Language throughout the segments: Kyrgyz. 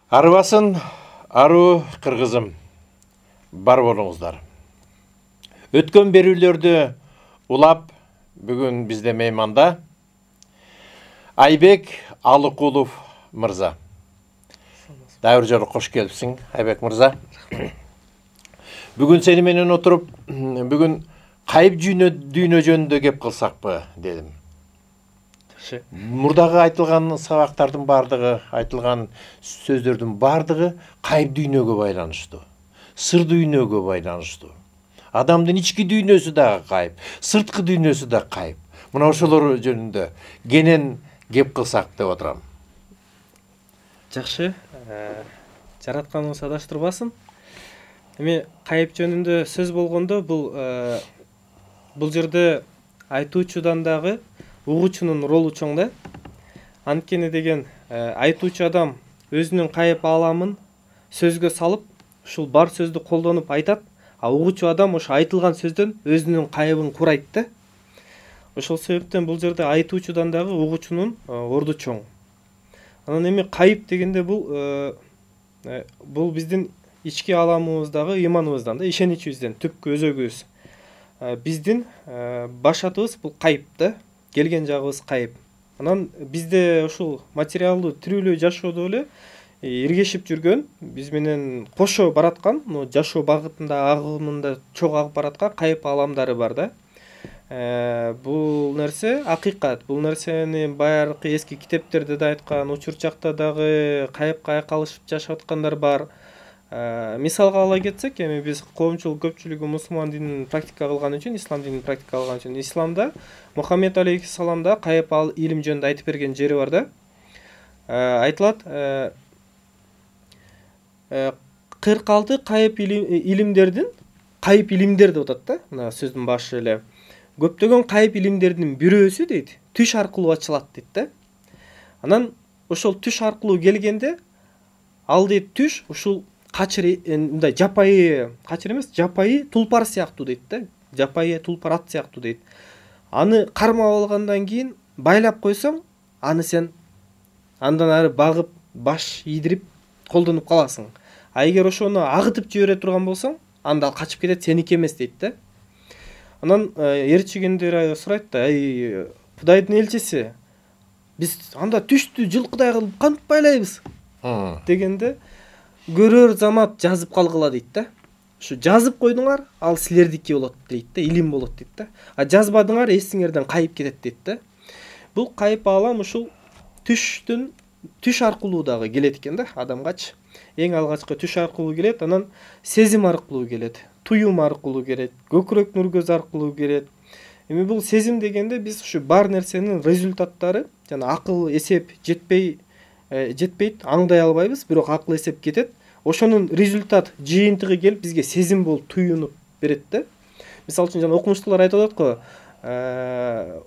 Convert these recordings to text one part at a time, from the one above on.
Арыбасын, ару кыргызым, бар болуңуздар. Өткөн берүүлөрдү улап, бүгүн бизде мейманда Айбек Алыкулов мырза. Дайыр жолу кош келипсиң, Айбек мырза. Бүгүн сени менен отуруп, бүгүн кайып дүйнө жөнүндө кеп кылсакпы дедим. Мурдагы айтылган сабактардын бардыгы, айтылган сөздөрдүн бардыгы кайып дүйнөгө байланыштуу. Сыр дүйнөгө байланыштуу. Адамдын ички дүйнөсү да кайып, сырткы дүйнөсү да кайып. Мына ошолор жөнүндө кенен кеп кылсак деп отурам. Жакшы, жаратканыңыз адаштырбасын. Эми кайып жөнүндө сөз болгондо бул жерде айтуучудан дагы угуучунун ролу чоң да. Анткени деген айтуучу адам өзүнүн кайып ааламын сөзгө салып, ушул бар сөздү колдонуп айтат, а угуучу адам ошо айтылган сөздөн өзүнүн кайыбын курайт да. Ошол себептен бул жерде айтуучудан дагы угуучунун орду чоң. Анан эми кайып дегенде бул биздин ички ааламыбыздагы ыйманыбыздан да, ишеничибизден түпкү өзөгүбүз. Биздин башатыбыз бул кайып да. Келген жагыбыз кайып. Анан бизде ушул материалдуу тирүүлүү жашоодо эле иргешип жүргөн, биз менен кошо бараткан, жашоо багытында, агымында чогуу агып бараткан кайып ааламдары бар да. Бул нерсе акыйкат. Бул нерсени байыркы эски китептерде да айткан, учурчакта дагы кайыпка айкалышып жашап аткандар бар. Мисалга ала кетсек, эми биз коомчулук көпчүлүгү мусулман динин практика кылган үчүн, ислам динин практика кылган үчүн, исламда Мухаммед алейхиссаламда кайып илим жөнүндө айтып берген жери бар да. Айтылат, 46 кайып илимдердин, кайып илимдер деп атат да, мына сөздүн башы эле. Көптөгөн кайып илимдердин бирөөсү дейт, түш аркылуу ачылат дейт да. Анан ошол түш аркылуу келгенде, ал дейт түш ушул мындай жапайы, качыр эмес, жапайы тулпар сыяктуу дейт да. Жапайы тулпар ат сыяктуу дейт. Аны кармап алгандан кийин байлап койсоң, аны сен андан ары багып, баш ийдирип колдонуп каласың. А эгер ошону агытып жибере турган болсоң, анда ал качып кетет, сеники эмес дейт да. Анан ээрчигендер сурайт да, ай Кудайдын элчиси, биз анда түштү жылкыдай кылып кантип байлайбыз? Дегенде көрөр замат жазып калгыла дейт да. Ушу жазып койдуңар, ал силердики болот дейт да, илим болот дейт да. А жазбадыңар, эсиңерден кайып кетет дейт да. Бул кайып аалам ушул түш аркылуу дагы келет экен да, адамгачы. Эң алгачкы түш аркылуу келет, анан сезим аркылуу келет, туюм аркылуу келет, көкүрөк нургөз аркылуу келет. Эми бул сезим дегенде биз ушу бар нерсенин результаттары, жана акыл эсеп жетпейт, аңдай албайбыз, бирок акыл эсеп кетет. Ошонун результат жыйынтыгы келип бизге сезим болуп туюнуп берет да. Мисалы үчүн жана окумуштуулар айтып атат го,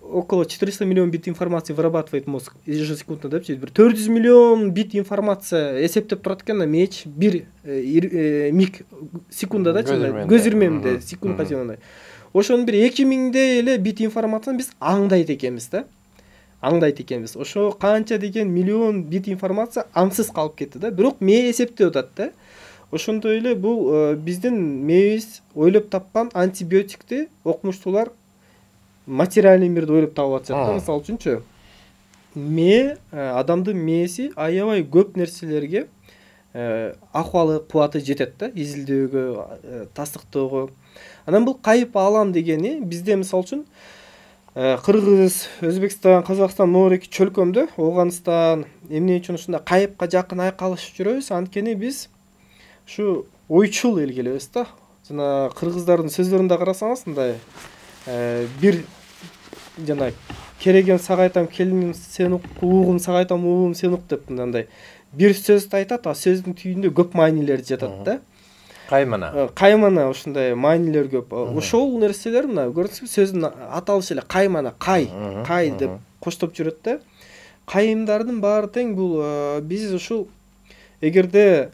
около 400 миллион бит информации вырабатывает мозг ежесекундно депчи, бир 400 миллион бит информация эсептеп турат экен, меч бир миг секундада, көз ирмемде секундка чейин. Ошонун бир 2000 эле бит информацияны биз аңдайт экенбиз да. Ошо канча деген миллион бит информация аңсыз калып кетти да. Бирок мээ эсептеп атат да. Ошондой эле бул биздин мээбиз ойлоп тапкан антибиотикти окумуштуулар материальный мирде ойлоп таап атышат да. Мисалы үчүнчү, мээ, адамдын мээси аябай көп нерселерге акыбалы, кубаты жетет да, изилдөөгө, тастыктоого. Анан бул кайып аалам дегени бизде мисалы үчүн Кыргыз, Өзбекстан, Казакстан, Норик чөлкөмдө, Оганстан эмне үчүн ушундай кайыпка жакын айкалышып жүрөбүз? Анткени биз ушу ойчул эл келебиз да. Жана кыргыздардын сөздөрүндө карасаңыз, мындай бир жана кереген сага айтам, келиним сен ук, угум сага айтам, угум сен ук деп мындай бир сөздү айтат, а сөздүн түйүндө көп маанилер жатат да. Каймана ушундай маанилер көп. Ошол нерселер мына көрдүңүзбү, сөздүн аталышы эле каймана, кай деп коштоп жүрөт да. Кайымдардын баары тең. Бул биз ушул эгерде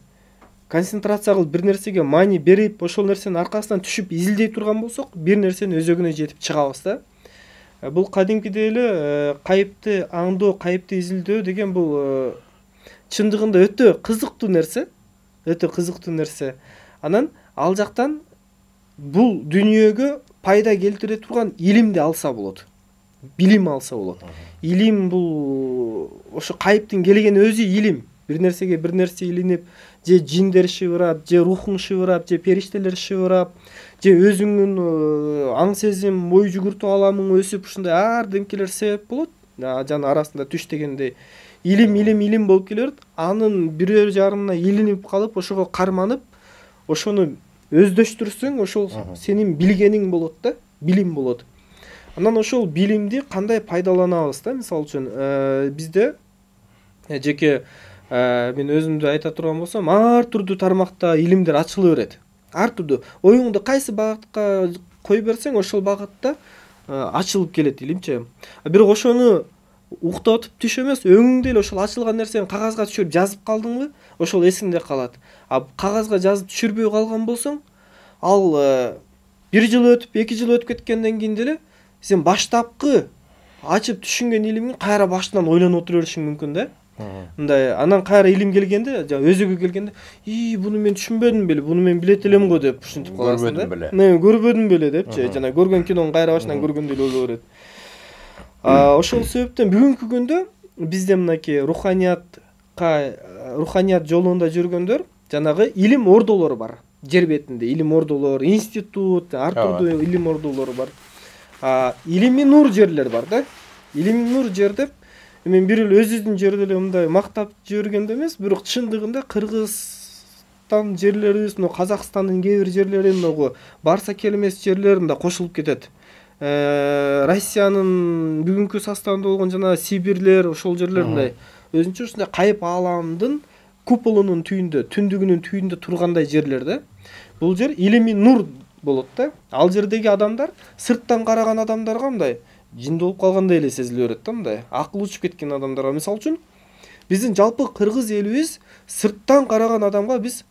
концентрация кылып бир нерсеге маани берип, ошол нерсенин аркасынан түшүп изилдей турган болсок, бир нерсенин өзөгүнө жетип чыгабыз да. Бул кадимкидей эле кайыпты аңдоо, кайыпты изилдөө деген бул чындыгында өтө кызыктуу нерсе, анан ал жактан бул дүйнөгө пайда келтире турган илимди алса болот, билим алса болот. Илим бул ошо кайыптын келгени өзү илим. Бир нерсеге бир нерсе илинип, же жиндер шыбырап, же рухуң шыбырап, же периштелер шыбырап, же өзүңдүн аң сезим, ой жүгүртүү аламың өсүп, ушундай ар демкелер себеп болот. Жана арасында түш дегендей илим болуп келет. Анын бирөө жарымына илинип калып, ошого карманып, ошону өздөштүрсөң, ошол сенин билгениң болот да, билим болот. Анан ошол билимди кандай пайдаланабыз да? Мисалы үчүн бизде жеке мен өзүмдү айта турган болсом, ар түрдүү тармакта илимдер ачыла берет. Ар түрдүү оюңду кайсы багытка кой берсең, ошол багытта ачылып келет илимчи. Бирок ошону уктатып түш эмес, өңүңдө эле ошол ачылган нерсени кагазга түшүрүп жазып калдыңбы, ошол эсиңде калат. Кагазга жазып түшүрбөй калган болсоң, ал 1 жыл өтүп, 2 жыл өтүп кеткенден кийин деле сен баштапкы ачып түшүнгөн илимиң кайра башынан ойлонуп отура беришиң мүмкүн да. Мындай анан кайра илим келгенде, өзөгө келгенде, буну мен түшүнбөдүм беле, буну мен билет элем го деп ушинтип каласың да. Көрбөдүм беле депчи, жана көргөн кинону кайра башынан көргөндөй эле боло берет. Ошол себептен бүгүнкү күндө бизде мынакей руханият жолунда жүргөндөр жанагы илим ордолору бар. Жер бетинде илим ордолору, институт, ар түрдүү илим ордолору бар. Илими нур жерлер бар да. Илими нур жер деп мен бир эле өзүбүздүн жерде эле мындай мактап жүргөндө эмес, бирок чындыгында Кыргызстан жерлерибиз, Казакстандын кээ бир жерлери, барса келмес жерлеринде кошулуп кетет. Россиянын бүгүнкү составында болгон жана Сибирлер, ошол жерлеринде өзүнчө ушундай кайып ааламдын куполунун түйүндө, түндүгүнүн түйүндө тургандай жерлер да. Бул жер илими нур болот да. Ал жердеги адамдар сырттан караган адамдарга мындай жин болуп калгандай эле сезиле берет да, мындай акыл учуп кеткен адамдарга. Мисалы үчүн биздин жалпы кыргыз элибиз сырттан караган адамга биз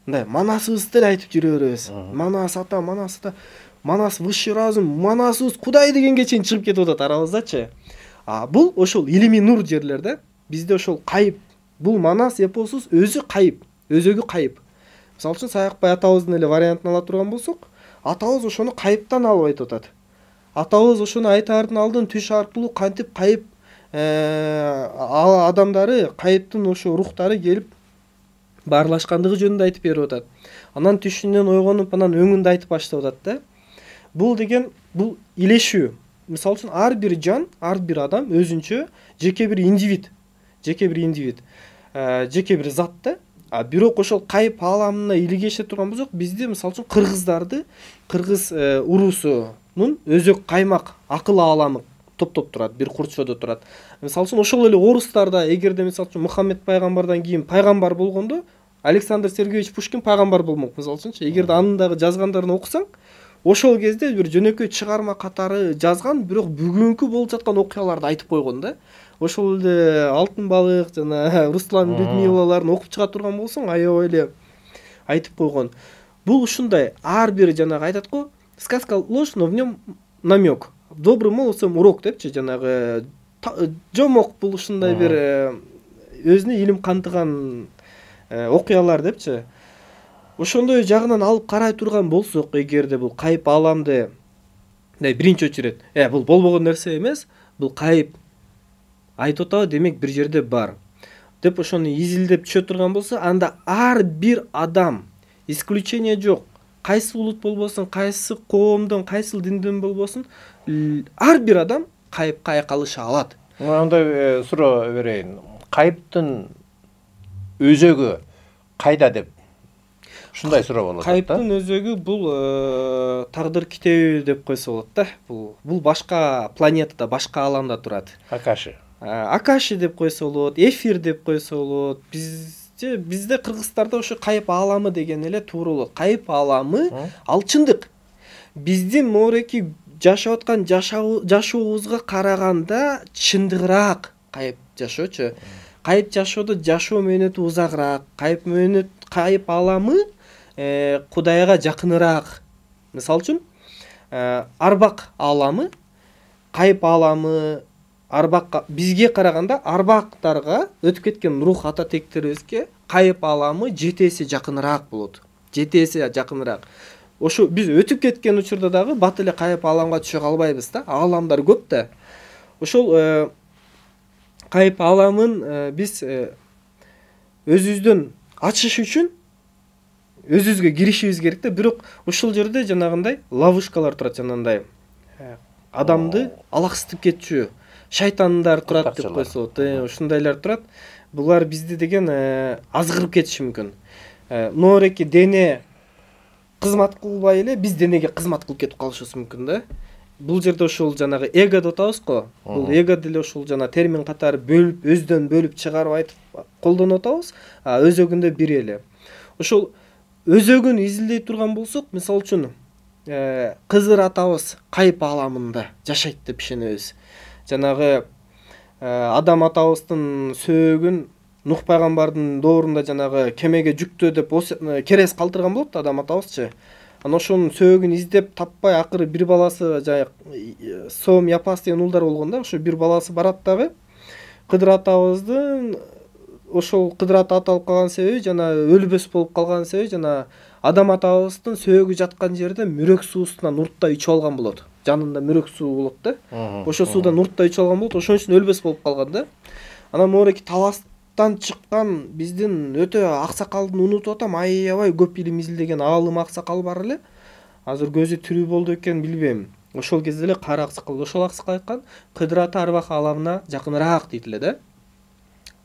мындай манасыбызды эле айтып жүрө беребиз. Манас ата, Манас высший разум, Манасыбыз Кудай дегенге чейин чыгып кетип атат арабыздачы. Бул ошол илими нур жерлер да. Бизде ошол кайып, бул Манас эпосубуз өзү кайып, өзөгү кайып. Мисалы үчүн Саякбай атабыздын эле вариантын ала турган болсок, атабыз ошону кайыптан алып айтып атат. Атабыз ошону айтаардын алдын түш аркылуу кантип кайып адамдары, кайыптын ошо рухтары келип баарлашкандыгы жөнүндө айтып берип атат. Анан түшүнөн ойгонуп, анан өңүндө айтып баштап атат да. Бул деген бул илешүү. Мисалы үчүн ар бир жан, ар бир адам өзүнчө жеке бир индивид, жеке бир зат да. Бирок ошол кайып ааламына илигеше турган болсок, бизде мисалы үчүн кыргыздарды, кыргыз урусунун өзөк каймак акыл ааламы топтоп турат, бир курчоодо турат. Мисалы үчүн ошол эле орустарда, эгерде мисалы үчүн Мухаммед пайгамбардан кийин пайгамбар болгондо, Александр Сергеевич Пушкин пайгамбар болмок. Мисалы үчүнчү, эгерде анын дагы жазгандарын окусаң, ошол кезде бир жөнөкөй чыгарма катары жазган, бирок бүгүнкү болуп жаткан окуяларды айтып койгон да. Ошол эле Алтын балык жана Руслан Людмилаларын окуп чыга турган болсоң, аябай эле айтып койгон. Бул ушундай ар бир жанагы айтат го, сказка ложь, но в нем намек. Добрый молодцам урок депчи, жанагы жомок бул ушундай бир өзүнө илим кантыган окуялар депчи. Ошондой жагынан алып карай турган болсок, эгерде бул кайып ааламды биринчи очередь, бул болбогон нерсе эмес, бул кайып айтып атабы, демек бир жерде бар деп ошону изилдеп түшө турган болсо, анда ар бир адам, исключение жок, кайсы улут болбосун, кайсы коомдон, кайсы динден болбосун, ар бир адам кайыпка айкалыша алат. Андай суроо берейин. Кайыптын өзөгү кайда деп ушундай суроо болот. Кайыптын өзөгү бул тагдыр китеби деп койсо болот да. Бул башка планетада, башка ааламда турат. Акаши деп койсо болот, эфир деп койсо болот. Бизде кыргыздарда ошо кайып ааламы деген эле туура болот. Кайып ааламы ал чындык. Биздин моореки жашап аткан жашообузга караганда чындыгыраак кайып жашоочу. Кайып жашоодо жашоо мөөнөтү узагыраак. Кайып ааламы Кудайга жакыныраак. Мисалы үчүн Арбак ааламы, кайып ааламы арбакка бизге караганда арбактарга өтүп кеткен рух ата тектерибизге кайып ааламы 7 эсе жакыныраак болот. 7 эсе жакыныраак. Ошо биз өтүп кеткен учурда дагы бат эле кайып ааламга түшө калбайбыз да. Ааламдар көп да. Ошол кайып ааламын биз өзүбүздөн ачыш үчүн өзүбүзгө киришибиз керек да. Бирок ушул жерде жанагындай ловушкалар турат, жанагындай адамды алаксытып кетчү шайтандар турат деп койсот. Ушундайлар турат. Булар бизди деген азгырып кетиши мүмкүн. Ноореки дене кызмат кылбай эле биз денеге кызмат кылып кетип калышыбыз мүмкүн да. Бул жерде ошол жанагы эго деп атабыз го. Бул эго деле ошол жана термин катары бөлүп, өздөн бөлүп чыгарып айтып колдонуп атабыз. Өзөгүндө бир эле. Ошол өзөгүн изилдей турган болсок, мисалы үчүн Кызыр атабыз кайып ааламында жашайт деп ишенебиз. Жанагы Адам атабыздын сөөгүн Нух пайгамбардын доорунда жанагы кемеге жүктөө деп керес калтырган болот Адам атабызчы. Анан ошонун сөөгүн издеп таппай акыры бир баласы Сом Япас деген уулдар болгон да. Ошо бир баласы барат дагы. Кыдыр атабыздын ошол Кыдыр ата аталып калган себеби жана өлбөс болуп калган себеби жана Адам атабыздын сөөгү жаткан жерде мүрөк суусунан урттай ичип алган болот. Жанында мүрөк суу болот да. Ошо суудан урттай ичип алган болот. Ошон үчүн өлбөс болуп калган да. Анан моореки таластан чыккан биздин өтө аксакалдын унутуп атам, аябай көп илим изилдеген аалым аксакал бар эле. Азыр көзү тирүү болду экен билбейм. Ошол кезде эле кара аксакал, ошол аксакал айткан Кыдыр ата арбак ааламына жакыныраак дейт эле да.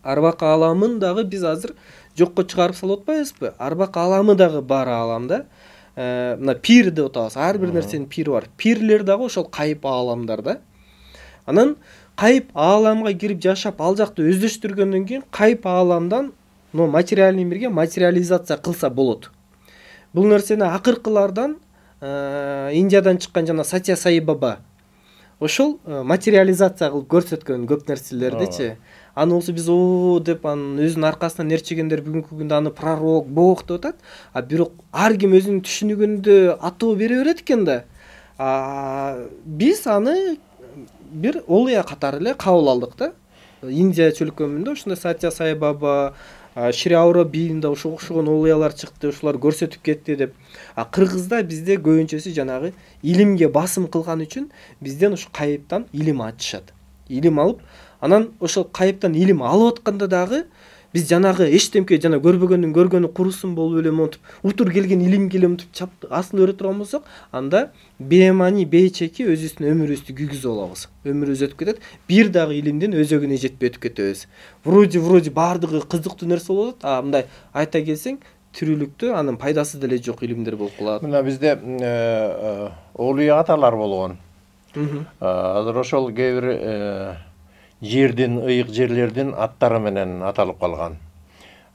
Арбак ааламын дагы биз азыр жокко чыгарып салып атпайбызбы? Арбак ааламы дагы бар аалам да. Мына пир деп атабыз. Ар бир нерсенин пири бар. Пирлер дагы ошол кайып ааламдар да. Анан кайып ааламга кирип жашап, ал жакты өздөштүргөндөн кийин кайып ааламдан материальный мирге материализация кылса болот. Бул нерсени акыркылардан Индиядан чыккан жана Сатья Саи Баба ошол материализация кылып көрсөткөн көп нерселердичи. Аны болсо биз деп анын өзүнүн аркасынан ээрчегендер бүгүнкү күндө аны пророк, бог деп атат. Бирок ар ким өзүнүн түшүнүгүндө атоо бере берет экен да. Биз аны бир олуя катары эле кабыл алдык да. Индия чөлкөмүндө ушундай Сатья Саи Баба, Шри Ауробинде ошого окшогон олуялар чыкты, ушулар көрсөтүп кетти деп. Кыргызда бизде көбүнчөсү жанагы илимге басым кылган үчүн бизден ушу кайыптан илим ачышат. Илим алып, анан ошол кайыптан илим алып атканда дагы биз жанагы эчтемке жана көрбөгөндүн көргөнү курусун болуп эле монтип утур келген илимге эле монтип чап асын өрө турган болсок, анда беймани бейчеки өзүбүздүн өмүрүбүздү күйгүзүп алабыз. Өмүрүбүз өтүп кетет. Бир дагы илимдин өзөгүнө жетпей өтүп кетебиз. Вроде бардыгы кызыктуу нерсе болот, мындай айта келсең тирүүлүктө анын пайдасы деле жок илимдер болуп калат. Мына бизде олуя аталар болгон. Азыр ошол кээ бир жердин, ыйык жерлердин аттары менен аталып калган.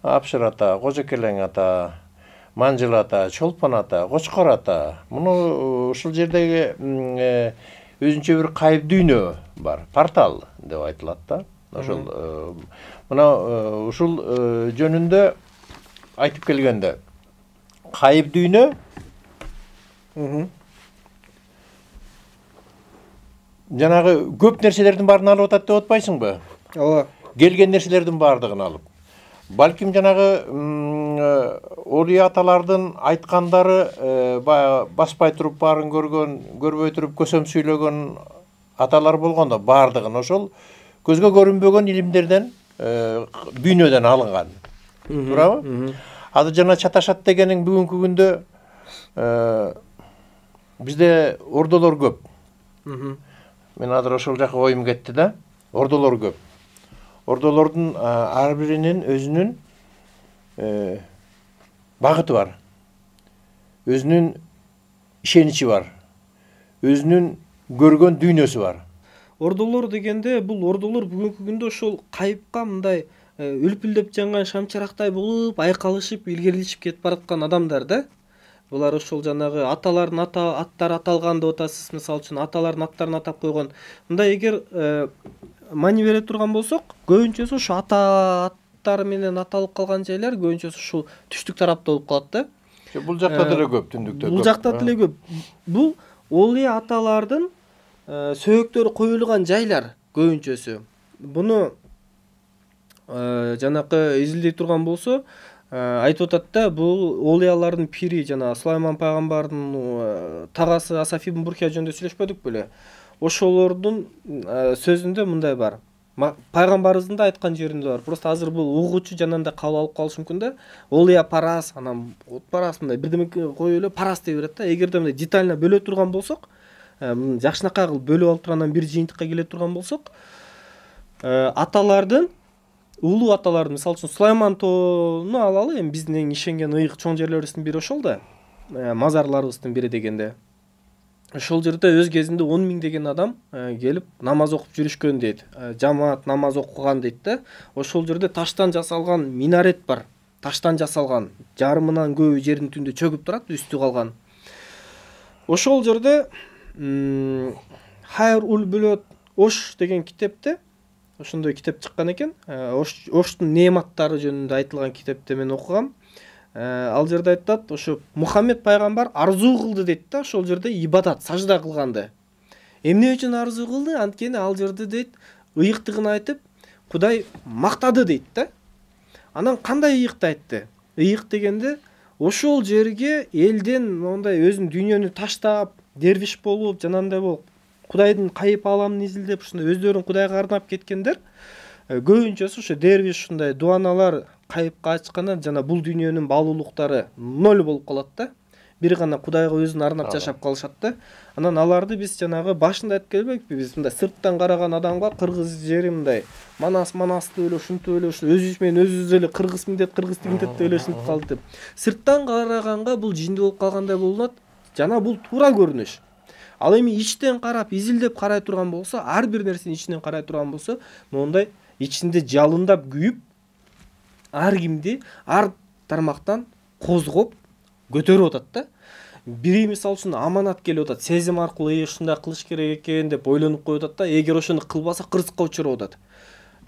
Апшыр ата, Кожокелең ата, Манжыл ата, Чолпон ата, Кочкор ата. Муну ушул жердеги өзүнчө бир кайып дүйнө бар. Портал деп айтылат да. Ошол мына ушул жөнүндө айтып келгенде кайып дүйнө жанагы көп нерселердин баарын алып атат деп атпайсыңбы? Ооба. Келген нерселердин баардыгын алып. Балким жанагы олуя аталардын айткандары баспай туруп баарын көрбөй туруп көсөм сүйлөгөн аталар болгондо баардыгын ошол көзгө көрүнбөгөн илимдерден дүйнөдөн алынган. Туурабы? Азыр жана чаташат дегениң бүгүнкү күндө бизде ордолор көп. Мен азыр ошол жака оюм кетти да. Ордолор көп. Ордолордун ар биринин өзүнүн багыты бар. Өзүнүн ишеничи бар. Өзүнүн көргөн дүйнөсү бар. Ордолор дегенде бул ордолор бүгүнкү күндө ошол кайыпка мындай үлпүлдөп жанган шамчырактай болуп, айкалышып, илгерилешип кетип бараткан адамдар да. Булар ошол жанагы аталардын аттары аталган деп атасыз, мисалы үчүн аталардын аттарын атап койгон. Мындай эгер мани бере турган болсок, көбүнчөсү ошо аттары менен аталып калган жайлар көбүнчөсү ушул түштүк тарапта болуп калат да. Бул жакта деле көп, түндүктө көп. Бул жакта деле көп. Бул олуя аталардын сөөктөрү коюлган жайлар. көбүнчөсү. Буну жанакы изилдей турган болсо айтып атат да, бул олиялардын пири жана Сулайман пайгамбардын тагасы Асаф ибн Бурхия жөнүндө сүйлөшпөдүк беле. Ошолордун сөзүндө мындай бар. Пайгамбарыбыздын да айткан жеринде бар. Просто азыр бул угуучу жанагындай кабыл алып калышы мүмкүн да. Олия парас, анан от парас мындай бирдеме коюп эле парас дей берет да. Эгерде мындай детально бөлө турган болсок, жакшынакай кылып бөлүп алып туруп анан бир жыйынтыкка келе турган болсок, аталардын улуу аталарды, мисалы үчүн Сулайман тоону алалы, эми биздин эң ишенген ыйык чоң жерлерибиздин бири ошол да. Мазарларыбыздын бири дегенде. Ошол жерде өз кезинде 10 000 деген адам келип намаз окуп жүрүшкөн дейт. Жамаат намаз окуган дейт да. Ошол жерде таштан жасалган минарет бар. Таштан жасалган, жарымынан көбү жердин түбүндө чөгүп турат, үстү калган. Ошол жерде Хайр ул Бүлөт Ош деген китепте ошондой китеп чыккан экен. Оштун неематтары жөнүндө айтылган китепте мен окугам. Ал жерде айтат, ошо Мухаммед пайгамбар арзуу кылды дейт да, ошол жерде ибадат, сажда кылганды. Эмне үчүн арзуу кылды? Анткени ал жерде дейт, ыйыктыгын айтып, Кудай мактады дейт да. Анан кандай ыйыкты айтты? Ыйык дегенде ошол жерге элден мондай өзүнүн дүйнөнү таштап, дервиш болуп, жанагындай болуп, Кудайдын кайып аламын изилдеп, ушундай өздөрүн Кудайга арнап кеткендер, көбүнчөсү ошо дервиш ушундай дуаналар кайыпка ачканда жана бул дүйнөнүн баалуулуктары ноль болуп калат да. Бир гана Кудайга өзүн арнап жашап калышат да. Анан аларды биз жанагы башында айтып келбекпи, биз мындай сырттан караган адамга кыргыз жери мындай манасты эле ушинтип эле өзүбүз менен өзүбүз эле кыргызмын деп деп эле ушинтип калды деп. Сырттан караганга бул жинди болуп калгандай болунат. Жана бул туура көрүнүш. Ал эми ичтен карап, изилдеп карай турган болсо, ар бир нерсени ичинен карай турган болсо, мондай ичинде жалындап күйүп, ар кимди ар тармактан козгоп көтөрүп атат да. Бири мисалы үчүн аманат келип атат, сезим аркылуу ушундай кылыш керек экен деп ойлонуп коюп атат да. Эгер ошону кылбаса кырсыкка учуруп атат.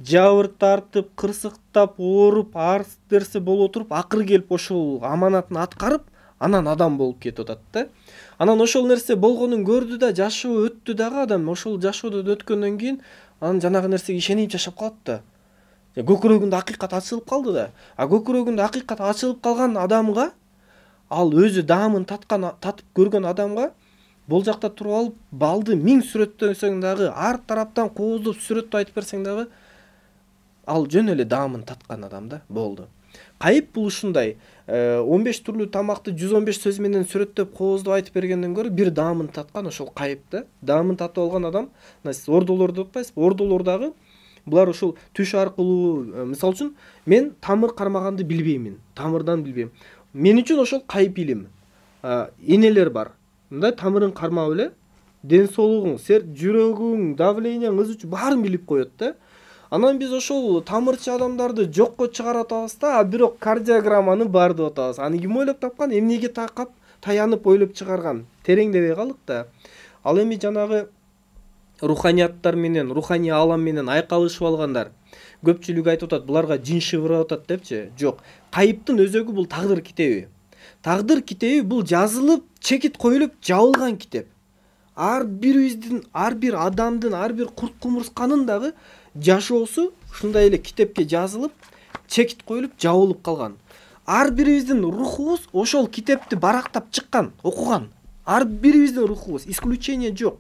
Жабыр тартып, кырсыктап, ооруп, ар нерсе боло туруп, акыры келип ошол аманатын аткарып, анан адам болуп кетип атат да. Анан ошол нерсе болгонун көрдү да, жашоо өттү дагы адам. Ошол жашоодон өткөндөн кийин анан жанагы нерсеге ишенип жашап калат да. Көкүрөгүндө акыйкат ачылып калды да. Көкүрөгүндө акыйкат ачылып калган адамга, ал өзү даамын татып көргөн адамга бул жакта туруп алып балды 1000 сүрөттөсөң дагы, ар тараптан кооздоп сүрөттү айтып берсең дагы, ал жөн эле даамын таткан адам да, болду. Кайып бул ушундай 15 түрлүү тамакты 115 сөз менен сүрөттөп кооздоп айтып бергенден көрө бир даамын таткан ошол кайып да. Даамын татып алган адам, сиз ордолорду окпайсызбы? Ордолордагы булар ошол түш аркылуу, мисалы үчүн мен тамыр кармаганды билбеймин, тамырдан билбейм. Мен үчүн ошол кайып илим. Энелер бар. Мындай тамырын кармап эле, ден соолугуң, жүрөгүң, давлениең, ызычу баарын билип коет да. Анан биз ошол тамырчы адамдарды жокко чыгарып атабыз да, бирок кардиограмманы бар деп атабыз. Аны ким ойлоп тапкан? Эмнеге такап, таянып ойлоп чыгарган? Тереңдебей калдык да. Ал эми жанагы руханияттар менен, руханий алам менен айкалышып алгандар. Көпчүлүк айтып атат, буларга жин шыбырап атат депчи. Жок. Кайыптын өзөгү бул тагдыр китеби. Тагдыр китеби бул жазылып, чекит коюлуп, жабылган китеп. Ар бирибиздин, ар бир адамдын, ар бир курт кумурсканын дагы жашоосу ушундай эле китепке жазылып, чекит коюлуп, жабылып калган. Ар бирибиздин рухубуз ошол китепти барактап чыккан, окуган. Ар бирибиздин рухубуз, исключение жок.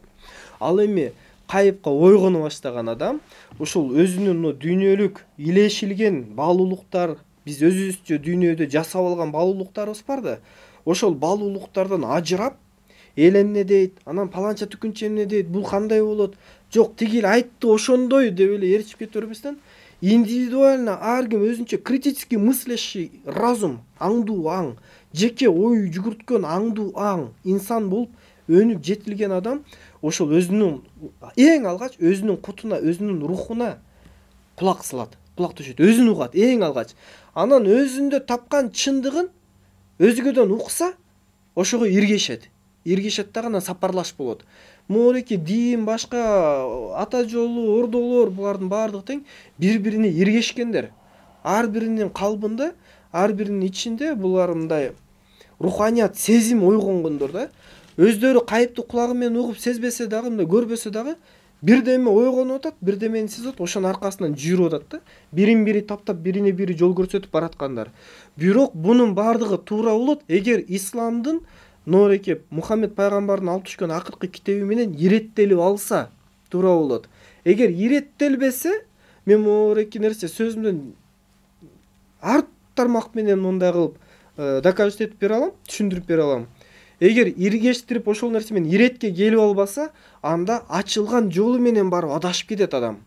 Ал эми кайыпка ойгоно баштаган адам ушул өзүнүн дүйнөлүк илешилген баалуулуктар, биз өзүбүзчө дүйнөдө жасап алган баалуулуктарыбыз бар да, ошол баалуулуктардан ажырап, эл эмне дейт, анан паланча түкүнчү эмне дейт, бул кандай болот, жок тиги эле айтты ошондой деп эле ээрчип кете бербестен, индивидуально ар ким өзүнчө критически мыслящий разум, аңдуу аң, жеке ой жүгүрткөн аңдуу аң инсан болуп өнүп жетилген адам ошол өзүнүн эң алгач өзүнүн кутуна, өзүнүн рухуна кулак салат, кулак төшөйт, өзүн угат эң алгач. Анан өзүндө тапкан чындыгын өзгөдөн укса, ошого иргешет. Иргешет дагы анан сапарлаш болот. Моореки дин, башка ата жолу, ордолор булардын баардыгы тең бири-бирине иргешкендер. Ар биринин калбында, ар биринин ичинде булар мындай руханият, сезим ойгонгондор да. Өздөрү кайыпты кулагы менен угуп сезбесе дагы, мындай көрбөсө дагы, бирдеме ойгонуп атат, бирдемени сезип атат, ошонун аркасынан жүрүп атат да. Бирин бири таптап, бирине бири жол көрсөтүп бараткандар. Бирок бунун бардыгы туура болот эгер исламдын ноореке Мухаммед пайгамбардын алып түшкөн акыркы китеби менен иреттелип алса туура болот. Эгер иреттелбесе, мен моореки нерсе сөзүмдөн ар тармак менен мындай кылып доказать этип бере алам, түшүндүрүп бере алам. Эгер иргештирип ошол нерсе менен иретке келип албаса, анда ачылган жолу менен барып адашып кетет адам.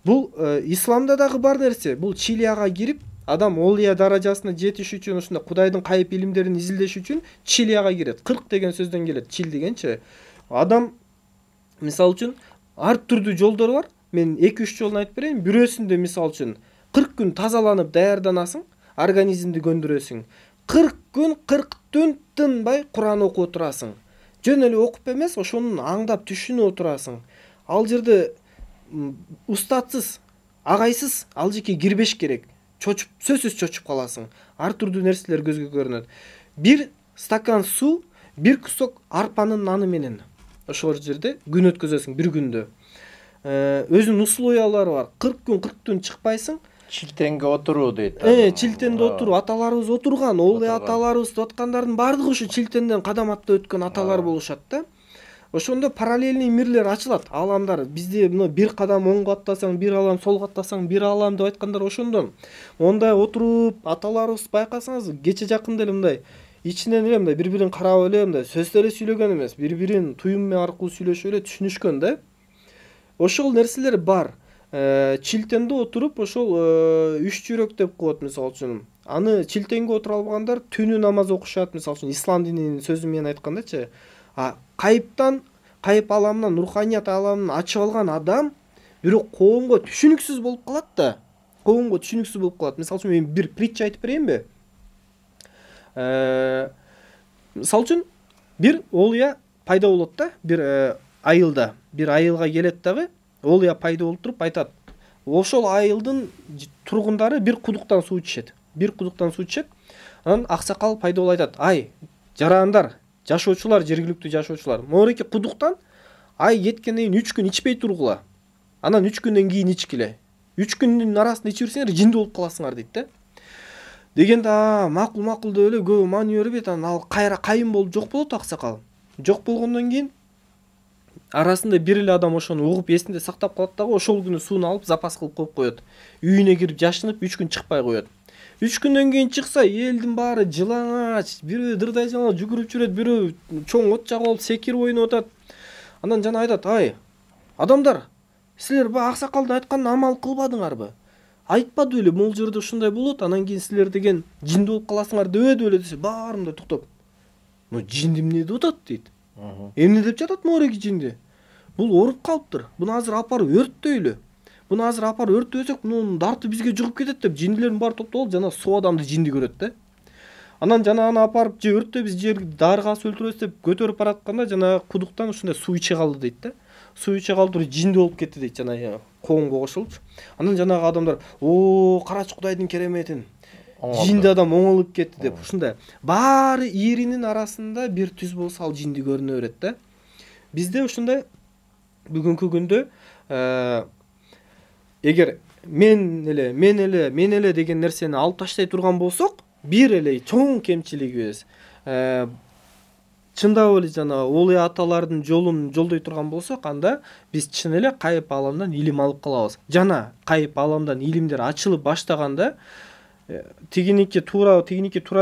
Бул исламда дагы бар нерсе. Бул чилияга кирип, адам олия даражасына жетиш үчүн, ушундай Кудайдын кайып илимдерин изилдеш үчүн чилияга кирет. 40 деген сөздөн келет, чил дегенчи. Адам мисалы үчүн ар түрдүү жолдор бар. Мен 2-3 жолун айтып берейин. Бирөөсүндө мисалы үчүн 40 күн тазаланып даярданасың, организмди көндүрөсүң. 40 күн 40 түн тынбай Куран окуп отурасың. Жөн эле окуп эмес, ошону аңдап түшүнүп отурасың. Ал жерде устатсыз, агайсыз ал жеке кирбеш керек. Чочуп, сөзсүз чочуп каласың. Ар түрдүү нерселер көзгө көрүнөт. Bir стакан суу, bir кусок арпанын наны менен. Ошол жерде күн өткөзөсүң, bir күндө. Өзүнүн условиялары бар. 40 күн 40 түн чыкпайсың. Чилтенге отуруу дейт. Чилтенде отуруу, аталарыбыз отурган, олай аталарыбыз деп аткандардын бардыгы ушу чилтенден кадаматта өткөн аталар болушат да. Ошондо параллельный мирлер ачылат, аламдар. Бизде мына бир кадам оңго аттасаң, бир алам, солго аттасаң, бир алам деп айткандар ошондон. Ондай отуруп, аталарыбыз байкасаңыз, кече жакында эле мындай ичинен эле мындай бири-бирин карап эле мындай сөз эле сүйлөгөн эмес, бири-бирин туюм аркылуу сүйлөшүп эле түшүнүшкөн да. Ошол нерселер бар. Чилтенде отуруп, ошол үч жүрөк деп коет мисалы үчүн. Аны чилтенге отура албагандар түнү намаз окушат, мисалы үчүн ислам дининин сөзү менен айткандачы. Кайыптан, кайып аламынан, руханият аламын ачып алган адам бирок коомго түшүнүксүз болуп калат да. Коомго түшүнүксүз болуп калат. Мисалы үчүн мен бир притча айтып берейинби? Мисалы үчүн бир олия пайда болот да, бир айылда. Бир айылга келет дагы, олия пайда болуп туруп айтат. Ошол айылдын тургундары бир кудуктан суу ичет. Бир кудуктан суу ичет. Анан аксакал пайда болуп айтат: "Ай, жарандар, жашоочулар, жергиликтүү жашоочулар, моореки кудуктан ай кеткенден кийин 3 күн ичпей тургула. Анан 3 күндөн кийин ичкиле. 3 күндүн арасында ичип берсеңер жинди болуп каласыңар" дейт да. Дегенде макул деп эле көп маани бербейт. Анан ал кайра кайын болуп жок болот аксакал. Жок болгондон кийин арасында бир эле адам ошону угуп эсинде сактап калат дагы ошол күнү сууну алып запас кылып коюп коет. Үйүнө кирип жашынып 3 күн чыкпай коет. 3 күндөн кийин чыкса, элдин баары жылаңач, бирөө дырдай жаңа жүгүрүп жүрөт, бирөө чоң от жагып алып секирип ойноп атат. Анан жана айтат: "Ай, адамдар, силер баягы аксакалдын айтканын амал кылбадыңарбы? Айтпады беле, могул жерде ушундай болот, анан кийин силер деген жинди болуп каласыңар дебеди беле" десе, баарында токтоп. "Ну, жинди эмне деп атат?" дейт. "Эмне деп жатат моореки жинди? Бул ооруп калыптыр. Буну азыр апарып өрттөйлү. Буну азыр апарып өрттөсөк, мунун дарты бизге жугуп кетет" деп жиндилердин баары топтолуп жана суу адамды жинди көрөт да. Анан жана аны апарып же өрттөйбүз, же дарыга асып өлтүрөбүз деп көтөрүп баратканда жана кудуктан ушундай суу иче калды дейт да. Суу иче калып туруп жинди болуп кетти дейт жана коомго кошулуп. Анан жанагы адамдар: "О, карачы Кудайдын кереметин. Жинди адам оңолуп кетти" деп ушундай. Баары иринин арасында бир түз болсо ал жинди көрүнө берет да. Бизде ушундай бүгүнкү күндө эгер мен эле деген нерсени алып таштай турган болсок, бир эле чоң кемчилигибиз чындап эле жана олия аталардын жолун жолдой турган болсок, анда биз чын эле кайып аламдан илим алып калабыз. Жана кайып аламдан илимдер ачылып баштаганда тигиники туура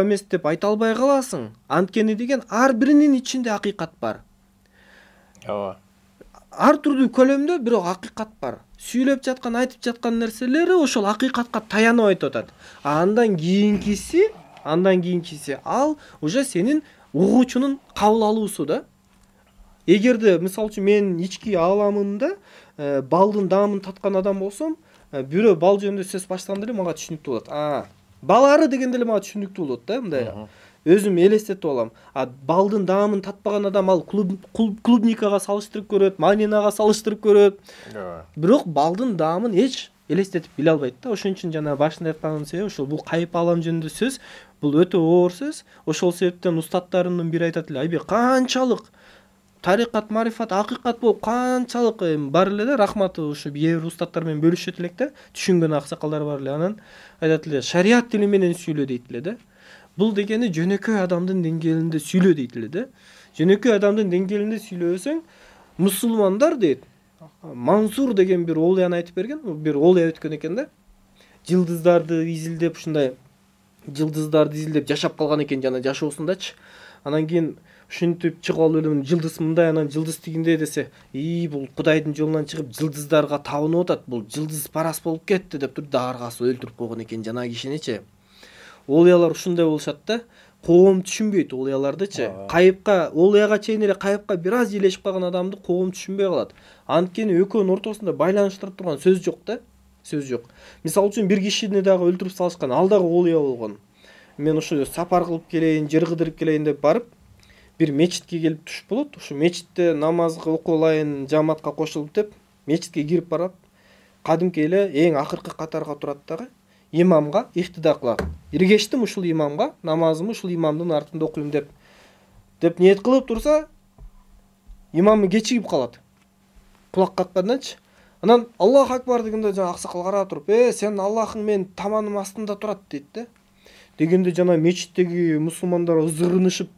эмес деп айта албай каласың. Анткени деген ар биринин ичинде акыйкат бар. Ооба. Ар түрдүү көлөмдө бирок акыйкат бар. Сүйлөп жаткан, айтып жаткан нерселери ошол акыйкатка таянып айтып атат. Андан кийинкиси ал уже сенин угуучунун кабыл алуусу да. Эгерде мисалы үчүн мен ички ааламында балдын даамын таткан адам болсом, бирөө бал жөнүндө сөз баштаганда эле мага түшүнүктүү болот. Балары дегенде эле мага түшүнүктүү болот да, мындай. Өзүм элестетип алам. Балдын даамын татпаган адам ал клубникага салыштырып көрөт, манинага салыштырып көрөт. Бирок балдын даамын эч элестетип биле албайт да. Ошон үчүн жана башында айтканым себеби ошол бул кайып алам жөнүндө сөз, бул өтө оор сөз. Ошол себептен устаттарымдын бири айтат эле: "Айбек, канчалык тарикат, марифат, акыйкат болуп канчалык бар эле да, рахматы ушу кээ бир устаттар менен бөлүшөт элек да, түшүнгөн аксакалдар бар эле. Анан айтат эле, шарият тили менен сүйлө дейт эле да. Бул дегени жөнөкөй адамдын деңгээлинде сүйлө дейт эле да. Жөнөкөй адамдын деңгээлинде сүйлөсөң, мусулмандар дейт. Мансур деген бир олуяны айтып берген, бир олуя өткөн экен да. Жылдыздарды изилдеп, ушундай жылдыздарды изилдеп жашап калган экен жана жашоосундачы. Анан кийин ушинтип чыгып алып эле жылдыз мындай, анан жылдыз тигиндей десе, бул Кудайдын жолунан чыгып жылдыздарга табынып атат, бул жылдыз парас болуп кетти деп туруп даргасы өлтүрүп койгон экен жана кишиничи. Олуялар ушундай болушат да. Коом түшүнбөйт олуялардычы. Кайыпка, олуяга чейин эле кайыпка бир аз жийлешип калган адамды коом түшүнбөй калат. Анткени экөөнүн ортосунда байланыштырып турган сөз жок да. Сөз жок. Мисалы үчүн бир кишини дагы өлтүрүп салышкан, ал дагы олуя болгон. Мен ушу сапар кылып келейин, жер кыдырып келейин деп барып, бир мечитке келип түшүп болот. Ушу мечитте намазга окулайын, жамаатка кошулуп деп, мечитке кирип барат. Кадимки эле эң акыркы катарга турат дагы. Имамга ихтида кылат. Иргештим ушул имамга, намазымды ушул имамдын артында окуйм деп ниет кылып турса, имамы кечигип калат. Кулак какканданчы. Анан Аллах акбар дегенде жана аксакал карап туруп, сен Аллахың менин таманым астында турат дейт да. Дегенде жана мечиттеги мусулмандар ызырынышып,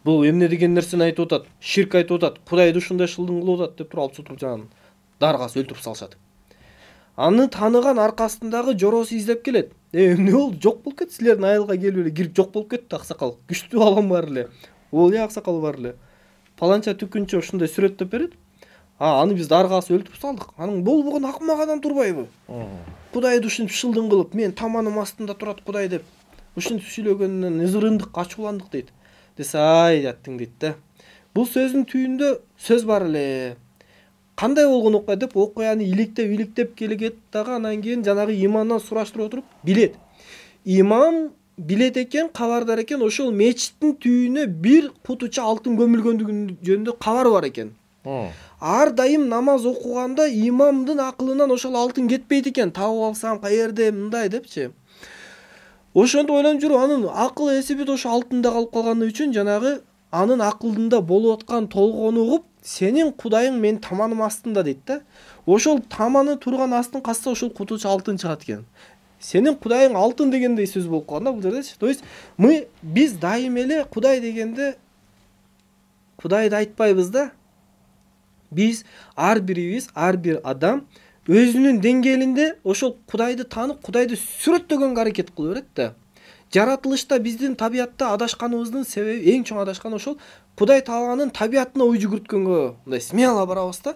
бул эмне деген нерсени айтып атат, ширк айтып атат, Кудайды ушундай шылдың кылып атат деп туруп алып туруп жана даргасы өлтүрүп салышат. Аны таныган аркасындагы жороосу издеп келет. Эмне болду? Жок болуп кетти. Силердин айылга келип эле кирип жок болуп кетти аксакал. Күчтүү балам бар эле. Олуя аксакал бар эле. Паланча түкүнчө ушундай сүрөттөп берет. Аны биз даргасы өлтүрүп салдык. Анын болбогон акмак адам турбайбы? Кудайды ушинтип шылдың кылып, мен таманым астында турат Кудай деп. Ушинтип сүйлөгөнүнөн ызырындык, ачууландык дейт. Десе, ай жаттың дейт да. Бул сөздүн түйүндө сөз бар эле. Кандай болгон окуя деп окуяны иликтеп келет дагы, анан кийин жанагы имамдан сураштырып отуруп билет. Имам билет экен, кабардар экен, ошол мечиттин түйүнө бир кутуча алтын көмүлгөндүгү жөнүндө кабар бар экен. Ар дайым намаз окуганда имамдын акылынан ошол алтын кетпейт экен. Табып алсам каерде мындай депчи. Ошондо ойлонуп жүрүп, анын акыл эсеби ошо алтында калып калганы үчүн жанагы анын акылында болуп аткан толгоону угуп, сенин Кудайың менин таманым астында дейт да. Ошол таманы турган астын касса ошол кутуча алтын чыгат экен. Сенин Кудайың алтын дегендей сөз болуп калган да бул жердечи. То есть биз дайым эле Кудай дегенде Кудайды айтпайбыз да. Биз ар бирибиз, ар бир адам өзүнүн деңгээлинде ошол Кудайды танып, Кудайды сүрөттөгөнгө аракет кыла берет да. Жаратылышта биздин табиятта адашканыбыздын себеби, эң чоң адашкан ошол Кудай Тааланын табиятына ой жүгүрткөнгө мындай смело барабыз да,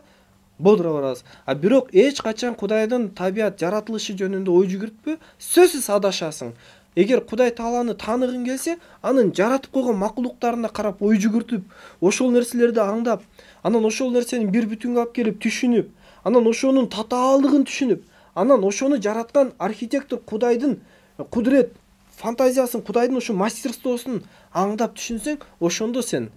бодро барабыз. А бирок эч качан Кудайдын табият жаратылышы жөнүндө ой жүгүртпө, сөзсүз адашасың. Эгер Кудай Тааланы тааныгың келсе, анын жаратып койгон макулуктарына карап ой жүгүртүп, ошол нерселерди аңдап, анан ошол нерсени бир бүтүнгө алып келип түшүнүп, анан ошонун татаалдыгын түшүнүп, анан ошону жараткан архитектор Кудайдын кудурет, фантазиясын, Кудайдын ошо мастерствосун аңдап түшүнсөң, ошондо сен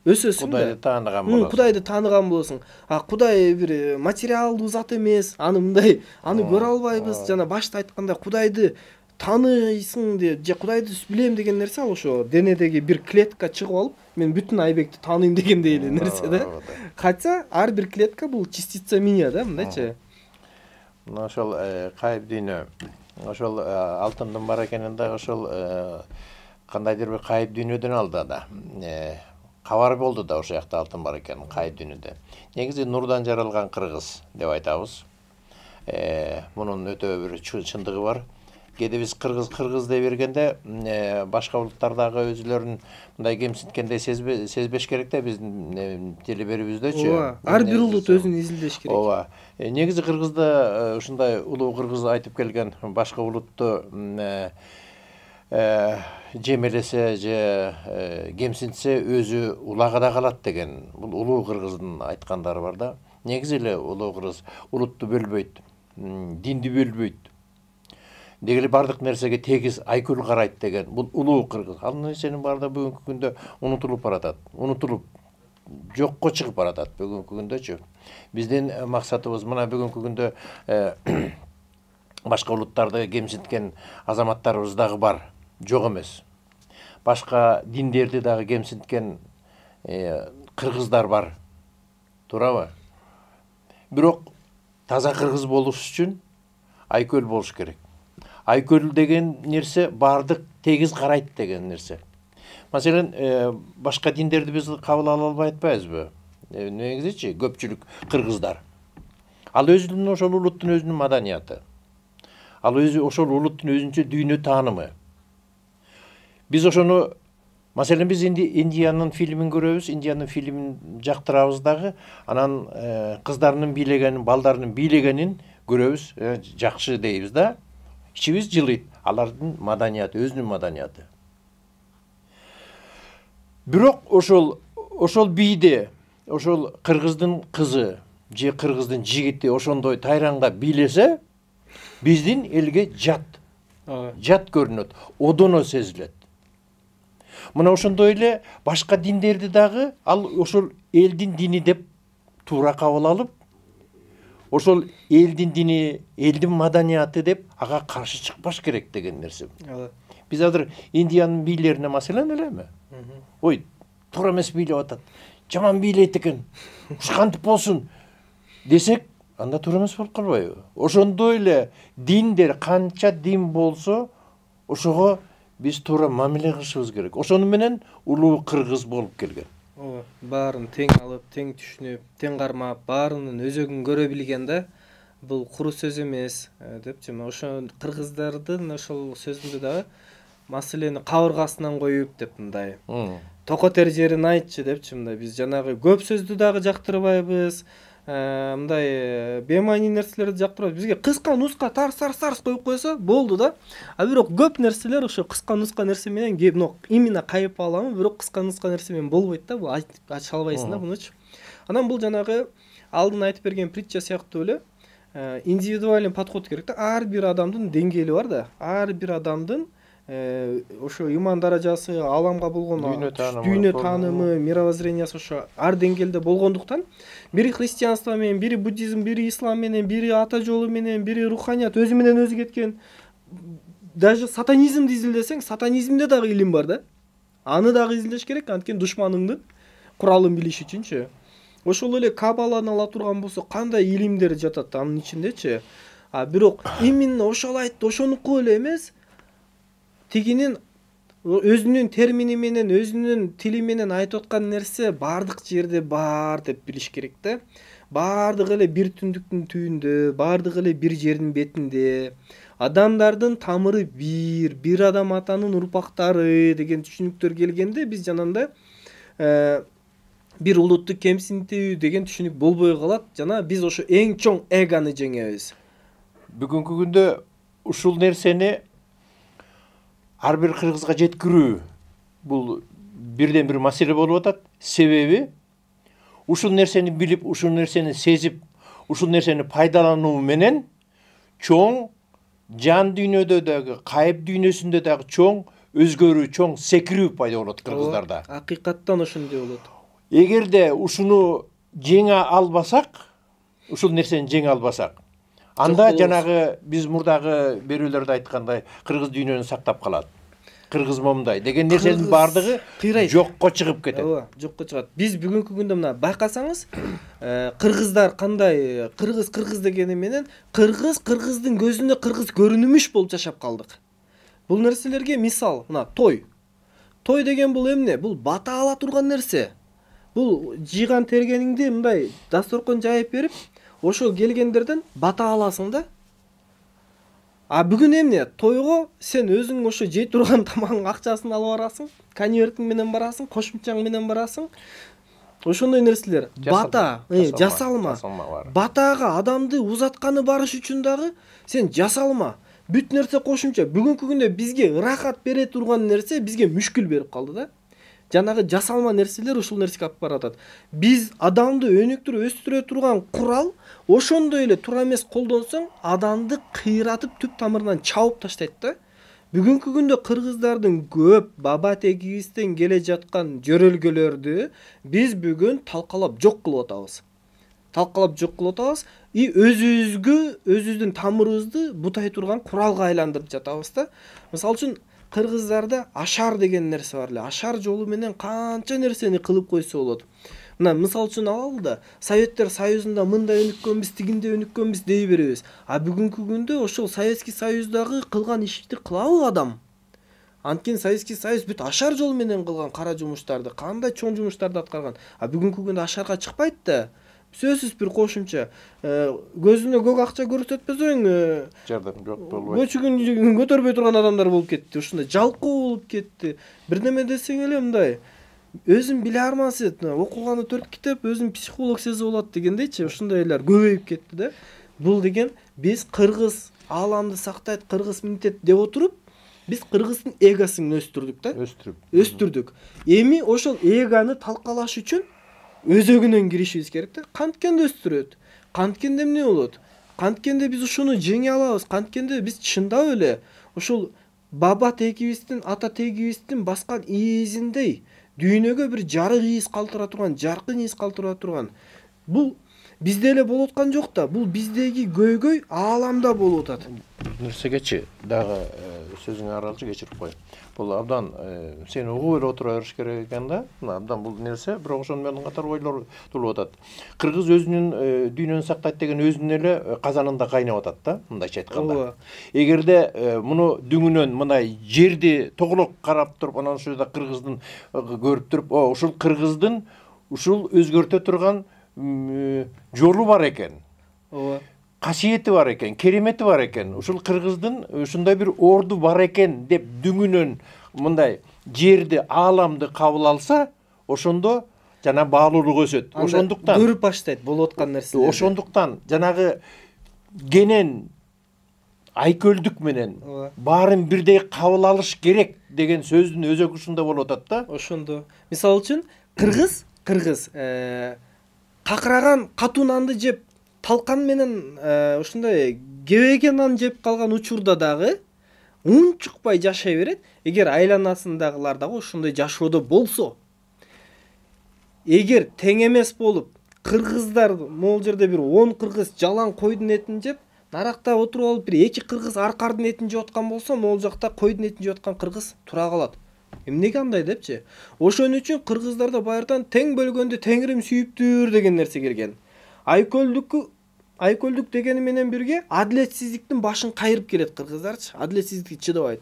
өсөсүң да. Кудайды тааныган болосуң. Кудайды тааныган болосуң. Кудай бир материалдуу зат эмес, аны мындай, аны көрө албайбыз. Жана башта айткандай Кудайды тааныйсың же Кудайды билем деген нерсе ал ошо денедеги бир клетка чыгып алып, мен бүтүн Айбекти тааныйм дегендей эле нерсе да. Хотя ар бир клетка бул частица меня да, мындайчы. Ошол кайып дүйнө, ошол алтындын бар экенин да ошол кандайдыр бир кайып дүйнөдөн алды да. Кабар болду да ошол жакта алтын бар экенин кайып дүйнөдө. Негизи нурдан жаралган кыргыз деп айтабыз. Мунун өтө бир чындыгы бар. Кээде биз кыргыз дей бергенде башка улуттар дагы өзүлөрүн мындай кемсинткендей сезбеш керек да биздин телеберүүбүздөчү. Ооба, ар бир улут өзүн изилдеш керек. Ооба. Негизи кыргызда ушундай улуу кыргыз айтып келген башка улутту жемелесе же кемсинтсе өзү улагада калат деген бул улуу кыргыздын айткандары бар да. Негизи эле улуу кыргыз улутту бөлбөйт, динди бөлбөйт. Дегеле бардык нерсеге тегиз айкөл карайт деген бул улуу кыргыз. Ал нерсенин баары да бүгүнкү күндө унутулуп баратат. Унутулуп жокко чыгып баратат бүгүнкү күндөчү. Биздин максатыбыз мына бүгүнкү күндө башка улуттарды кемсинткен азаматтарыбыз дагы бар, жок эмес. Башка диндерди дагы кемсинткен кыргыздар бар, туурабы? Бирок таза кыргыз болуш үчүн айкөл болуш керек. Айкөл деген нерсе бардык тегиз карайт деген нерсе. Маселен, башка диндерди биз кабыл ала албай атпайбызбы? Негизичи көпчүлүк кыргыздар. Ал өзүнүн ошол улуттун өзүнүн маданияты. Ал ошол улуттун өзүнчө дүйнө таанымы. Биз ошону, маселен, биз Индиянын фильмин көрөбүз, Индиянын фильмин жактырабыз дагы, анан кыздарынын бийлегенин, балдарынын бийлегенин көрөбүз, жакшы дейбиз да. İçimiz жылыйт, алардын маданияты, өзүнүн маданияты. Бирок ошол бийде, ошол кыргыздын кызы же кыргыздын жигити ошондой тайранга бийлесе, биздин элге жат көрүнөт, одоно сезилет. Мына ошондой эле башка диндерди дагы ал ошол элдин дини деп туура кабыл алып, ошол элдин дини, элдин маданияты деп ага каршы чыкпаш керек деген нерсе. Биз азыр Индиянын бийлерине маселен элеби? Ой, туура эмес бийлеп атат. Жаман бийлейт экен. Ушкантип болсун десек, анда туура эмес болуп калбайбы? Ошондой эле диндер канча дин болсо, ошого биз туура мамиле кылышыбыз керек. Ошону менен улуу кыргыз болуп келген. Баарын тең алып, тең түшүнүп, тең кармап, баарынын өзөгүн көрө билген да, бул куру сөз эмес депчи. Ошо кыргыздардын ошол сөзүндө дагы маселени кабыргасынан коюп деп мындай. Токотер жерин айтчы депчи мындай. Биз жанагы көп сөздү дагы жактырбайбыз. Мындай бемаани нерселерди жактырбайбыз. Бизге кыска нуска тарс коюп койсо болду да. А бирок көп нерселер ошо кыска нуска нерсе менен именно кайып аламы, бирок кыска нуска нерсе менен болбойт да. Бул ача албайсың да мунучу. Анан бул жанагы алдын айтып берген притча сыяктуу эле индивидуальный подход керек да. Ар бир адамдын деңгээли бар да. Ар бир адамдын ошо иман даражасы, аламга болгон дүйнө таанымы, мировоззрениясы ошо ар деңгээлде болгондуктан, бири христианство менен, бири буддизм, бири ислам менен, бири ата жолу менен, бири руханият өзү менен өзү кеткен. Даже сатанизмди изилдесең, сатанизмде дагы илим бар да. Аны дагы изилдеш керек, анткени душманыңдын куралын билиш үчүнчү. Ошол эле кабаланы ала турган болсо, кандай илимдер жатат анын ичиндечи. Бирок именно ошол айтты, ошонуку эле эмес, тигинин өзүнүн термини менен, өзүнүн тили менен айтып аткан нерсе бардык жерде бар деп билиш керек да. Бардык эле бир түндүктүн түбүндө, бардык эле бир жердин бетинде. Адамдардын тамыры бир адам атанын урпактары деген түшүнүктөр келгенде биз жанагындай бир улутту кемсинтүү деген түшүнүк болбой калат. Жана биз ошо эң чоң эгону жеңебиз. Бүгүнкү күндө ушул нерсени ар бир кыргызга жеткирүү бул бирден бир маселе болуп атат. Себеби ушул нерсени билип, ушул нерсени сезип, ушул нерсени пайдалануу менен чоң жан дүйнөдө дагы, кайып дүйнөсүндө дагы чоң өзгөрүү, чоң секирүү пайда болот кыргыздарда. Акыйкаттан ошондой болот. Эгерде ушуну жеңе албасак, ушул нерсени жеңе албасак, анда жанагы биз мурдагы берүүлөрдө айткандай кыргыз дүйнөнү сактап калат. Кыргыз момундай деген нерсенин бардыгы жокко чыгып кетет. Ооба, жокко чыгат. Биз бүгүнкү күндө мына байкасаңыз, кыргыздар кандай кыргыз дегени менен кыргыздын көзүнө кыргыз көрүнүмүш болуп жашап калдык. Бул нерселерге мисал, мына той. Той деген бул эмне? Бул бата ала турган нерсе. Бул жыйган тергениңди мындай дасторкон жайып берип, ошол келгендерден бата аласың да. Бүгүн эмне? Тойго сен өзүң ошо жей турган тамагың акчасын алып барасың, конвертиң менен барасың, кошумчаң менен барасың. Ошондой нерселер. Бата, жасалма. Батага адамды узатканы барыш үчүн дагы сен жасалма. Бүт нерсе кошумча. Бүгүнкү күндө бизге ырахат бере турган нерсе бизге мүшкүл берип калды да. Жанагы жасалма нерселер ушул нерсеге алып баратат. Биз адамды өнүктүрүп өстүрө турган курал ошондой эле туура эмес колдонсоң, адамды кыйратып түп тамырынан чабып таштайт да. Бүгүнкү күндө кыргыздардын көп баба тегибизден келе жаткан жөрөлгөлөрдү биз бүгүн талкалап жок кылып атабыз. И өзүбүздүн тамырыбызды бутай турган куралга айландырып жатабыз да. Мисалы үчүн кыргыздарда ашар деген нерсе бар эле. Ашар жолу менен канча нерсени кылып койсо болот. Мына мисал үчүн алалы да, Советтер Союзунда мындай өнүккөнбүз, тигинде өнүккөнбүз дей беребиз. А бүгүнкү күндө ошол Советский Союздагы кылган ишти кылабы адам? Анткени Советский Союз бүт ашар жол менен кылган кара жумуштарды, кандай чоң жумуштарды аткарган. А бүгүнкү күндө ашарга чыкпайт да. Сөзсүз бир кошумча. Көзүнө көк акча көрсөтпөсөң, жардам жок болбойт. Көчүгүн көтөрбөй турган адамдар болуп кетти. Ушундай жалкоо болуп кетти. Бирдеме десең эле мындай өзүн биле армансыз, окуганы 4 китеп, өзүн психолог сезип алат дегендейчи, ушундай элер көбөйүп кетти да. Бул деген биз кыргыз ааламды сактайт, кыргыз милдет деп отуруп, биз кыргыздын эгосун өстүрдүк да. Өстүрдүк. Эми ошол эгону талкалаш үчүн өзөгүнөн киришибиз керек да. Канткенде өстүрөт. Канткенде эмне болот? Канткенде биз ушуну жеңе алабыз. Канткенде биз чындап эле ошол баба тегибиздин, ата тегибиздин баскан изиндей дүйнөгө бир жарык из калтыра турган, жаркын из калтыра турган. Бул бизде эле болуп аткан жок да. Бул биздеги көйгөй ааламда болуп атат. Нерсегечи дагы сөзүңө аралчы кечирип кой. Бул абдан сени угуп эле отура бериш керек экен да. Абдан бул нерсе, бирок ошону менен катар ойлор туулуп атат. Кыргыз өзүнүн дүйнөнү сактайт деген өзүнүн эле казанында кайнап атат да, мындайча айтканда. Эгерде муну дүңүнөн мындай жерди тоголок карап туруп, анан ошол жерде кыргыздын көрүп туруп, ушул кыргыздын ушул өзгөртө турган жолу бар экен. Касиети бар экен, керемети бар экен. Ушул кыргыздын ушундай бир орду бар экен деп дүңүнөн мындай жерди, ааламды кабыл алса, ошондо жана баалуулук өсөт. Ошондуктан көрүп баштайт болуп аткан нерселерди. Ошондуктан жанагы кенен айкөлдүк менен баарын бирдей кабыл алыш керек деген сөздүн өзөгү ушунда болуп атат да. Ошондо. Мисалы үчүн кыргыз какыраган катуу нанды жеп, талкан менен ушундай кебеген нан жеп калган учурда дагы унчукпай жашай берет. Эгер айланасындагылар дагы ушундай жашоодо болсо, эгер тең эмес болуп, кыргыздар могул жерде бир 10 кыргыз жалаң койдун этин жеп, наракта отуруп алып бир 2 кыргыз аркардын этин жеп аткан болсо, могул жакта койдун этин жеп аткан кыргыз тура калат. Эмнеге андай депчи? Ошон үчүн кыргыздарда баярдан тең бөлгөндө теңирим сүйүптүр деген нерсе келген. Айкөлдүк дегени менен бирге адилетсиздиктин башын кайрып келет кыргыздарчы. Адилетсиздикке чыдабайт.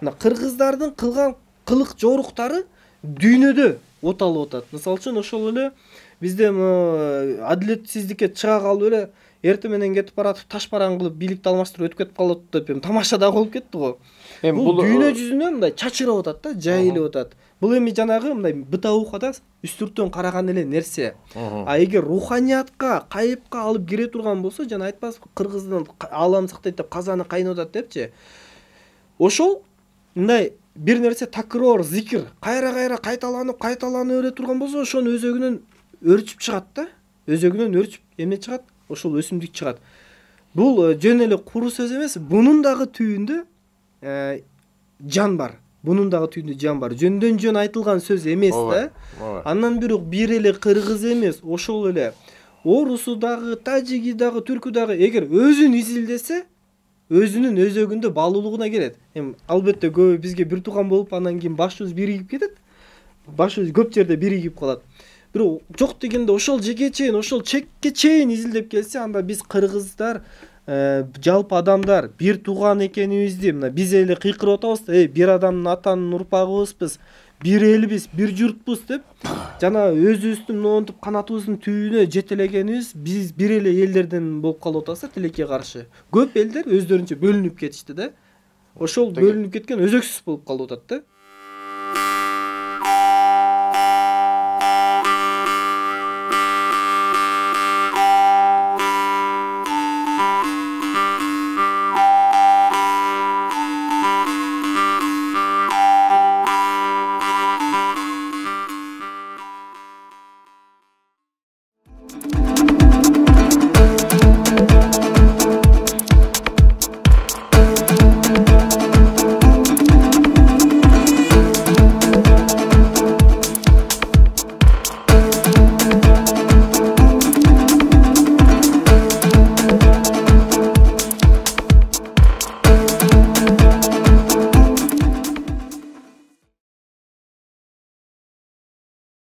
Мына кыргыздардын кылган кылык жоруктары дүйнөдө оталып атат. Мисалы үчүн ошол эле бизде адилетсиздикке чыга калып эле эртең менен кетип баратып таш баран кылып бийликти алмаштырып өтүп кетип калат деп тамаша да болуп кетти го. Бул дүйнө жүзүнө мындай чачырап атат да, жайылып атат. Бул эми жанагы мындай бытаухада үстүртөн караган эле нерсе. А эгер руханиятка, кайыпка алып кире турган болсо, жана айтпасызбы, кыргыздын aalам сактайт деп казаны кайнап атат депчи. Ошол мындай бир нерсе такрор, зикир, кайра кайталанып эле турган болсо, ошону өзөгүнөн өрчүп чыгат да. Өзөгүнөн өрчүп эмне чыгат? Ошол өсүмдүк чыгат. Бул жөн эле куру сөз эмес, бунун дагы түбүндө жан бар. Бунун дагы түбүндө жан бар. Жөндөн жөн айтылган сөз эмес да. Андан бирок бир эле кыргыз эмес, ошол эле орусу дагы, тажиги дагы, түркү дагы эгер өзүн изилдесе, өзүнүн өзөгүндө баалуулугуна келет. Эми албетте көбү бизге бир тууган болуп, андан кийин башыбыз биригип кетет. Башыбыз көп жерде биригип калат. Бирок жок дегенде ошол жеке чейин, ошол чекке чейин изилдеп келсе, анда биз кыргыздар жалпы адамдар бир тууган экенибизди мына биз эле кыйкырып атабыз да, бир адамдын атанын урпагыбызбыз, бир элбиз, бир журтпуз деп, жана өзүбүздүн монтип канатыбыздын түбүнө жетелегенибиз биз бир эле элдерден болуп калып атабыз да, тилекке каршы. Көп элдер өздөрүнчө бөлүнүп кетишти да. Ошол бөлүнүп кеткен өзөксүз болуп калып атат да.